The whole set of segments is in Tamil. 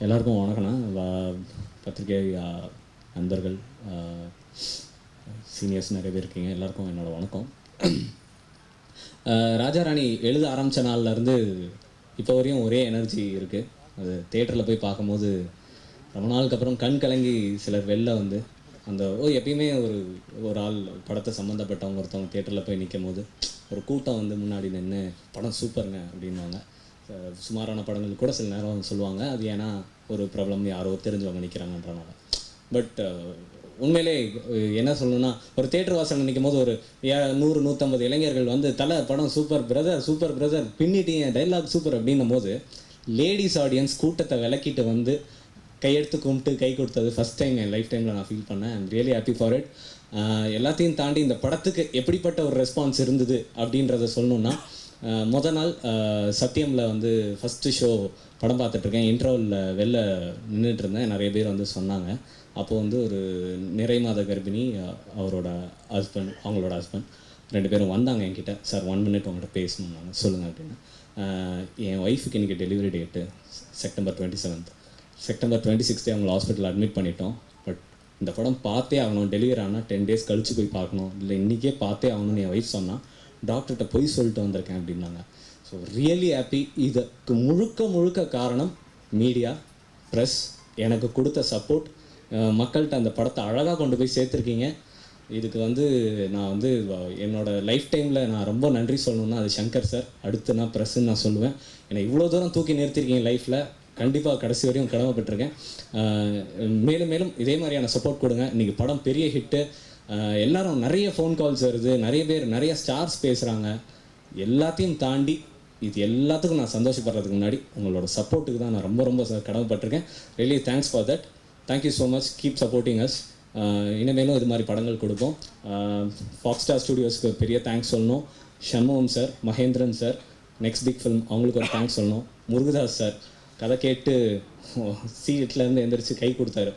எல்லாருக்கும் வணக்கண்ணா. பத்திரிகை நண்பர்கள், சீனியர்ஸ் நிறைய பேர் இருக்கீங்க. எல்லாருக்கும் என்னோடய வணக்கம். ராஜாராணி எழுத ஆரம்பித்த நாள்லேருந்து இப்போ வரையும் ஒரே எனர்ஜி இருக்குது. அது தேட்டரில் போய் பார்க்கும்போது ரொம்ப நாளுக்கு அப்புறம் கண் கலங்கி சிலர் வெளில வந்து அந்த எப்பயுமே ஒரு ஆள் படத்தை சம்மந்தப்பட்டவங்க ஒருத்தவங்க தேட்டரில் போய் நிற்கும் போது ஒரு கூட்டம் வந்து முன்னாடி நின்று படம் சூப்பருங்க அப்படின்வாங்க. சுமாரான படங்கள் கூட சில நேரம் சொல்லுவாங்க, அது ஏன்னா ஒரு ப்ராப்ளம் யாரோ தெரிஞ்சவங்க நிற்கிறாங்கன்றனால. பட் உண்மையிலே என்ன சொல்லணும்னா, ஒரு தேட்டர் வாசல் நிற்கும் போது ஒரு 100-150 இளைஞர்கள் வந்து தலை படம் சூப்பர் பிரதர் பின்னிட்டீங்க, டைலாக் சூப்பர் அப்படின்னும் போது லேடிஸ் ஆடியன்ஸ் கூட்டத்தை விளக்கிட்டு வந்து கையெடுத்து கும்பிட்டு கை கொடுத்தது ஃபஸ்ட் டைம் என் லைஃப் டைமில் நான் ஃபீல் பண்ணேன். I'm really happy for it. எல்லாத்தையும் தாண்டி இந்த படத்துக்கு எப்படிப்பட்ட ஒரு ரெஸ்பான்ஸ் இருந்தது அப்படின்றத சொல்லணுன்னா, மொதல் நாள் சத்தியமில் வந்து ஃபஸ்ட்டு ஷோ படம் பார்த்துட்ருக்கேன். இன்டர்வலில் வெளில நின்றுட்டு இருந்தேன். நிறைய பேர் வந்து சொன்னாங்க. அப்போது வந்து ஒரு நிறை மாத கர்ப்பிணி, அவங்களோட ஹஸ்பண்ட் 2 பேரும் வந்தாங்க என்கிட்ட. சார் 1 minute உங்கள்கிட்ட பேசணும் நான், சொல்லுங்கள் அப்படின்னு. என் ஒய்ஃபுக்கு இன்றைக்கி delivery date September 27th. September 26 அவங்கள ஹாஸ்பிட்டலில் அட்மிட் பண்ணிட்டோம். பட் இந்த படம் பார்த்தே ஆகணும், டெலிவரி ஆனால் 10 days கழித்து போய் பார்க்கணும், இல்லை இன்றைக்கே பார்த்தே ஆகணும்னு என் ஒய்ஃப் சொன்னால் டாக்டர்கிட்ட போய் சொல்லிட்டு வந்திருக்கேன் அப்படின்னாங்க. So really happy. இதுக்கு முழுக்க காரணம் மீடியா, ப்ரெஸ் எனக்கு கொடுத்த சப்போர்ட். மக்கள்கிட்ட அந்த படத்தை அழகாக கொண்டு போய் சேர்த்துருக்கீங்க. இதுக்கு வந்து நான் வந்து என்னோடய லைஃப் டைமில் நான் ரொம்ப நன்றி சொல்லணுன்னா அது சங்கர் சார், அடுத்து நான் ப்ரெஸ்ஸுன்னு நான் சொல்லுவேன். என்னை இவ்வளோ தூரம் தூக்கி நிறுத்திருக்கீங்க லைஃப்பில், கண்டிப்பாக கடைசி வரையும் கடமைப்பட்டிருக்கேன். மேலும் மேலும் இதே மாதிரியான சப்போர்ட் கொடுங்க. இன்றைக்கி படம் பெரிய ஹிட்டு. எல்லோரும் நிறைய ஃபோன் கால்ஸ் வருது, நிறைய பேர் நிறைய ஸ்டார்ஸ் பேசுகிறாங்க. எல்லாத்தையும் தாண்டி இது எல்லாத்துக்கும் நான் சந்தோஷப்படுறதுக்கு முன்னாடி உங்களோட சப்போர்ட்டுக்கு தான் நான் ரொம்ப கடமைப்பட்டிருக்கேன். Really thanks for that. Thank you so much. Keep supporting us. இனிமேலும் இது மாதிரி படங்கள் கொடுப்போம். ஃபாக்ஸ் ஸ்டார் ஸ்டுடியோஸ்க்கு பெரிய தேங்க்ஸ் சொல்லணும். Shanmugam sir, Mahendran sir, next big film, அவங்களுக்கு ஒரு தேங்க்ஸ் சொல்லணும். முருகதாஸ் சார் கதை கேட்டு சீட்லேருந்து எந்திரிச்சு கை கொடுத்தாரு,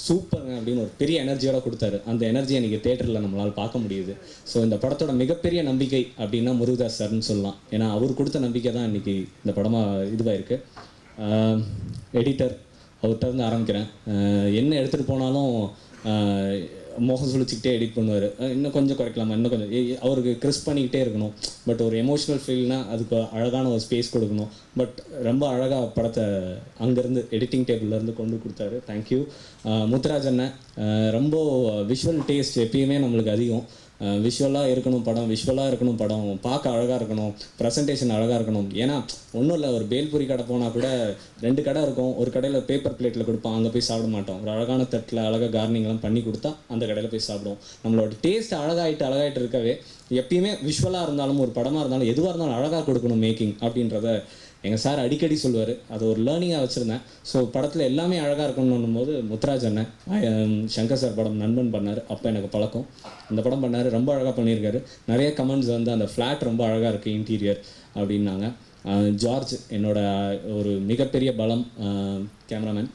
சூப்பருங்க அப்படின்னு ஒரு பெரிய எனர்ஜியோட கொடுத்தாரு. அந்த எனர்ஜியை இன்றைக்கி தேட்டரில் நம்மளால் பார்க்க முடியுது. ஸோ இந்த படத்தோட மிகப்பெரிய நம்பிக்கை அப்படின்னா முருகதாஸ் சார்னு சொல்லலாம். ஏன்னா அவர் கொடுத்த நம்பிக்கை தான் இன்றைக்கி இந்த படமாக இதுவாக இருக்குது. எடிட்டர், அவர்கிட்ட இருந்து ஆரம்பிக்கிறேன். என்ன எடுத்துகிட்டு போனாலும் முகம் சுழிச்சிக்கிட்டே எடிட் பண்ணுவார். இன்னும் கொஞ்சம் குறைக்கலாமா, இன்னும் கொஞ்சம், அவருக்கு கிறிஸ்ப் பண்ணிக்கிட்டே இருக்கணும். பட் ஒரு எமோஷ்னல் ஃபீல்னால் அதுக்கு அழகான ஒரு ஸ்பேஸ் கொடுக்கணும். பட் ரொம்ப அழகாக படத்தை அங்கேருந்து எடிட்டிங் டேபிள்லேருந்து கொண்டு கொடுத்தாரு. தேங்க்யூ. முத்துராஜ் அண்ணன், ரொம்ப விஷுவல் டேஸ்ட் எப்பயுமே நம்மளுக்கு அதிகம். விஷுவலாக இருக்கணும் படம், பார்க்க அழகாக இருக்கணும், ப்ரெசன்டேஷன் அழகாக இருக்கணும். ஏன்னா ஒன்றும் இல்லை, ஒரு பேல்பூரி கடை போனால் கூட 2 கடை இருக்கும். ஒரு கடையில் பேப்பர் பிளேட்டில் கொடுப்பான், அங்கே போய் சாப்பிட மாட்டோம். ஒரு அழகான தட்டில் அழகாக கார்னிங்லாம் பண்ணி கொடுத்தா அந்த கடையில் போய் சாப்பிடுவோம். நம்மளோட டேஸ்ட் அழகாயிட்டு இருக்கவே எப்பயுமே விஷுவலாக இருந்தாலும் ஒரு படமாக இருந்தாலும் எதுவாக இருந்தாலும் அழகாக கொடுக்கணும் மேக்கிங் அப்படின்றத எங்கள் சார் அடிக்கடி சொல்லுவார். அது ஒரு லேர்னிங்காக வச்சுருந்தேன். ஸோ படத்தில் எல்லாமே அழகாக இருக்கணும்னும் போது முத்துராஜ் அண்ணன் சங்கர் சார் படம் நண்பன் பண்ணார். அப்போ எனக்கு பழக்கம். அந்த படம் பண்ணார், ரொம்ப அழகாக பண்ணியிருக்காரு. நிறைய கமெண்ட்ஸ் வந்து அந்த ஃப்ளாட் ரொம்ப அழகாக இருக்குது இன்டீரியர் அப்படின்னாங்க. ஜார்ஜ் என்னோட ஒரு மிகப்பெரிய பலம், கேமராமேன்,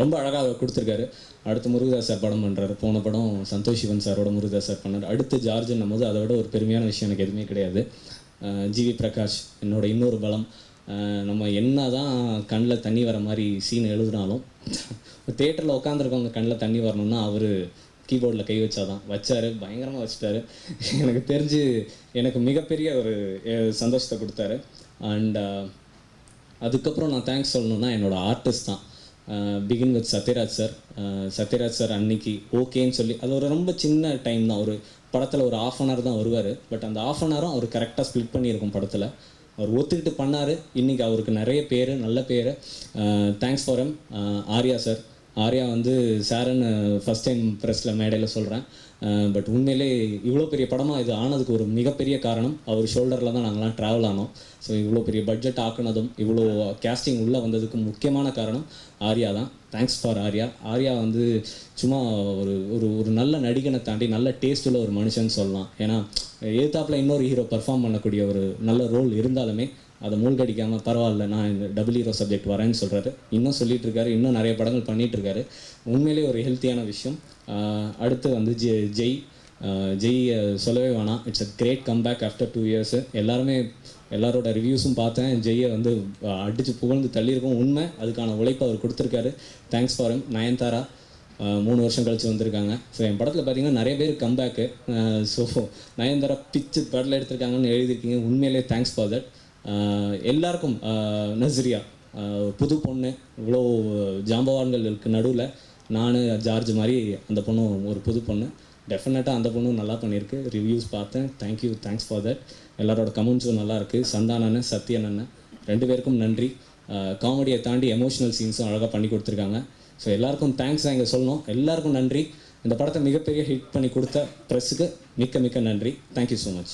ரொம்ப அழகாக கொடுத்துருக்காரு. அடுத்து முருகதாஸ் சார் படம் பண்ணுறாரு. போன படம் சந்தோஷ் சிவன் சாரோட முருகதாஸ் சார் பண்ணார். அடுத்து ஜார்ஜுன்னும் போது அதை விட ஒரு பெருமையான விஷயம் எனக்கு எதுவுமே கிடையாது. ஜிவி பிரகாஷ் என்னோட இன்னொரு பலம். நம்ம என்ன தான் கண்ணில் தண்ணி வர மாதிரி சீன் எழுதினாலும் தேட்டரில் உட்காந்துருக்கவங்க கண்ணில் தண்ணி வரணும்னா அவர் கீபோர்டில் கை வச்சாதான். வச்சார், பயங்கரமாக வச்சுட்டாரு. எனக்கு தெரிஞ்சு எனக்கு மிகப்பெரிய ஒரு சந்தோஷத்தை கொடுத்தாரு. அண்ட் அதுக்கப்புறம் நான் தேங்க்ஸ் சொல்லணுன்னா என்னோடய ஆர்டிஸ்ட் தான். பிகின் வித் சத்யராஜ் சார் அன்னைக்கு ஓகேன்னு சொல்லி, அது ஒரு ரொம்ப சின்ன டைம் தான். ஒரு படத்தில் ஒரு 1/2 hour தான் வருவார். பட் அந்த 1/2 hour அவர் கரெக்டாக ஸ்ப்ளிட் பண்ணியிருக்கும் படத்தில். அவர் ஒத்துக்கிட்டு பண்ணார். இன்றைக்கி அவருக்கு நிறைய பேர், நல்ல பேர். Thanks for him. ஆர்யா வந்து சாருன்னு ஃபஸ்ட் டைம் ப்ரெஸ்ஸில் மேடையில் சொல்கிறேன். பட் உண்மையிலே இவ்வளோ பெரிய படமாக இது ஆனதுக்கு ஒரு மிகப்பெரிய காரணம் அவர் ஷோல்டரில் தான் நாங்கள்லாம் ட்ராவல் ஆனோம். ஸோ இவ்வளோ பெரிய பட்ஜெட் ஆக்குனதும் இவ்வளோ கேஸ்டிங் உள்ளே வந்ததுக்கு முக்கியமான காரணம் ஆர்யா தான். தேங்க்ஸ் ஃபார் ஆர்யா வந்து சும்மா ஒரு நல்ல நடிகனை தாண்டி நல்ல டேஸ்ட் உள்ள ஒரு மனுஷன்னு சொல்லலாம். ஏன்னா எதிர்த்தாப்பில் இன்னொரு ஹீரோ பர்ஃபார்ம் பண்ணக்கூடிய ஒரு நல்ல ரோல் இருந்தாலுமே அதை மூழ்கடிக்காமல் பரவாயில்ல நான் இந்த டபுள் ஹீரோ சப்ஜெக்ட் வரேன்னு சொல்கிறாரு. இன்னும் சொல்லிகிட்ருக்காரு, இன்னும் நிறைய படங்கள் பண்ணிகிட்ருக்காரு. உண்மையிலே ஒரு ஹெல்த்தியான விஷயம். அடுத்து வந்து ஜெய் ஜெய் சொல்லவே வேணாம், it's a great comeback after 2 years. எல்லாரோட ரிவ்யூஸும் பார்த்தேன். ஜெய்யை வந்து அடித்து புகழ்ந்து தள்ளியிருக்கோம். உண்மை, அதுக்கான உழைப்பு அவர் கொடுத்துருக்காரு. Thanks for him. நயன்தாரா 3 வருஷம் கழிச்சு வந்திருக்காங்க. ஸோ என் படத்தில் பார்த்தீங்கன்னா நிறைய பேர் கம்பேக்கு. ஸோ நயன்தாரா பிச்சு படத்தில் எடுத்திருக்காங்கன்னு எழுதியிருக்கீங்க. உண்மையிலே தேங்க்ஸ் ஃபார் தட். எல்லாருக்கும் நஸ்ரியா புது பொண்ணு, இவ்வளோ ஜாம்பவான்களுக்கு நடுவில் நான் ஜார்ஜ் மாதிரி அந்த பொண்ணும் ஒரு புது பொண்ணு. டெஃபினட்டாக அந்த பொண்ணும் நல்லா பண்ணியிருக்கு. ரிவ்யூஸ் பார்த்தேன். Thanks for that. எல்லாரோட கமெண்ட்ஸும் நல்லாயிருக்கு. சந்தான அண்ணன், சத்யன் அண்ணன் 2 பேருக்கும் நன்றி. காமெடியை தாண்டி எமோஷ்னல் சீன்ஸும் அழகாக பண்ணி கொடுத்துருக்காங்க. ஸோ எல்லாருக்கும் தேங்க்ஸ் தான் இங்கே சொல்லணும். எல்லாருக்கும் நன்றி. இந்த படத்தை மிகப்பெரிய ஹிட் பண்ணி கொடுத்த ப்ரெஸ்ஸுக்கு மிக்க நன்றி. Thank you so much.